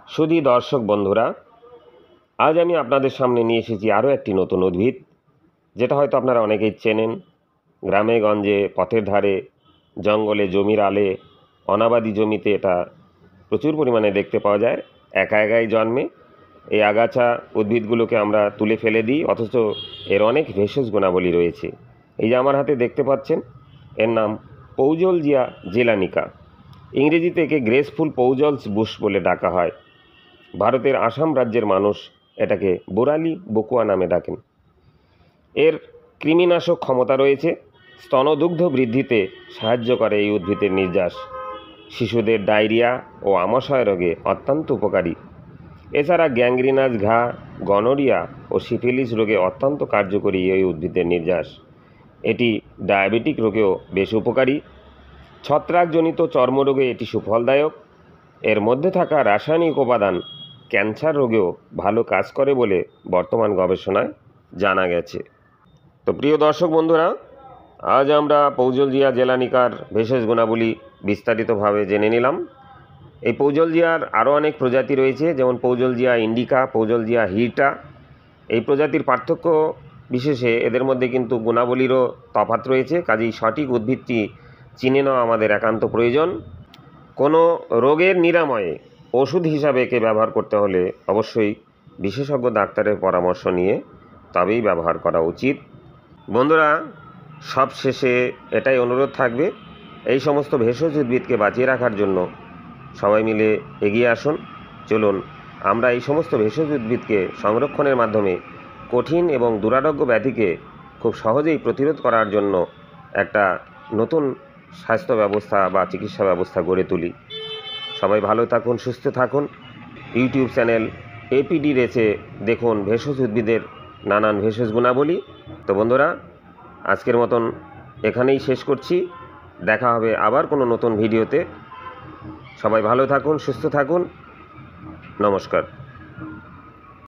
সুধী দর্শক বন্ধুরা, আজ আমি আপনাদের সামনে নিয়ে এসেছি আরও একটি নতুন উদ্ভিদ, যেটা হয়তো আপনারা অনেকেই চেনেন। গ্রামে গঞ্জে, পথের ধারে, জঙ্গলে, জমির আলে, অনাবাদি জমিতে এটা প্রচুর পরিমাণে দেখতে পাওয়া যায়। একা একাই জন্মে। এই আগাছা উদ্ভিদগুলোকে আমরা তুলে ফেলে দিই, অথচ এর অনেক ভেষজ গুণাবলী রয়েছে। এই যে আমার হাতে দেখতে পাচ্ছেন, এর নাম পৌজলজিয়া জেলানিকা। ইংরেজিতে একে গ্রেসফুল পৌজলস বুশ বলে ডাকা হয়। ভারতের আসাম রাজ্যের মানুষ এটাকে বোরালি বকুয়া নামে ডাকেন। এর কৃমিনাশক ক্ষমতা রয়েছে। স্তনদুগ্ধ বৃদ্ধিতে সাহায্য করে এই উদ্ভিদের নির্যাস। শিশুদের ডায়রিয়া ও আমাশয় রোগে অত্যন্ত উপকারী। এছাড়া গ্যাংগ্রিনাস ঘা, গনোরিয়া ও সিফিলিস রোগে অত্যন্ত কার্যকরী এই উদ্ভিদের নির্যাস। এটি ডায়াবেটিক রোগেও বেশ উপকারী। ছত্রাকজনিত চর্মরোগে এটি সুফলদায়ক। এর মধ্যে থাকা রাসায়নিক উপাদান ক্যান্সার রোগেও ভালো কাজ করে বলে বর্তমান গবেষণায় জানা গেছে। তো প্রিয় দর্শক বন্ধুরা, আজ আমরা পৌজলজিয়া জেলানিকার ভেষজ গুণাবলী বিস্তারিতভাবে জেনে নিলাম। এই পৌজলজিয়ার আরও অনেক প্রজাতি রয়েছে, যেমন পৌজলজিয়া ইন্ডিকা, পৌজলজিয়া হিটা। এই প্রজাতির পার্থক্য বিশেষে এদের মধ্যে কিন্তু গুণাবলীরও তফাৎ রয়েছে। কাজেই সঠিক উদ্ভিদটি চিনে নেওয়া আমাদের একান্ত প্রয়োজন। কোনো রোগের নিরাময়ে ওষুধ হিসাবে একে ব্যবহার করতে হলে অবশ্যই বিশেষজ্ঞ ডাক্তারের পরামর্শ নিয়ে তবেই ব্যবহার করা উচিত। বন্ধুরা, সব শেষে এটাই অনুরোধ থাকবে, এই সমস্ত ভেষজ উদ্ভিদকে বাঁচিয়ে রাখার জন্য সবাই মিলে এগিয়ে আসুন। চলুন আমরা এই সমস্ত ভেষজ উদ্ভিদকে সংরক্ষণের মাধ্যমে কঠিন এবং দুরারোগ্য ব্যাধিকে খুব সহজেই প্রতিরোধ করার জন্য একটা নতুন স্বাস্থ্য ব্যবস্থা বা চিকিৎসা ব্যবস্থা গড়ে তুলি। সবাই ভালো থাকুন, সুস্থ থাকুন। ইউটিউব চ্যানেল এপিডি রেচে দেখুন ভেষজ উদ্ভিদের নানান ভেষজ গুণাবলী। তো বন্ধুরা, আজকের মতন এখানেই শেষ করছি। দেখা হবে আবার কোনো নতুন ভিডিওতে। সবাই ভালো থাকুন, সুস্থ থাকুন। নমস্কার।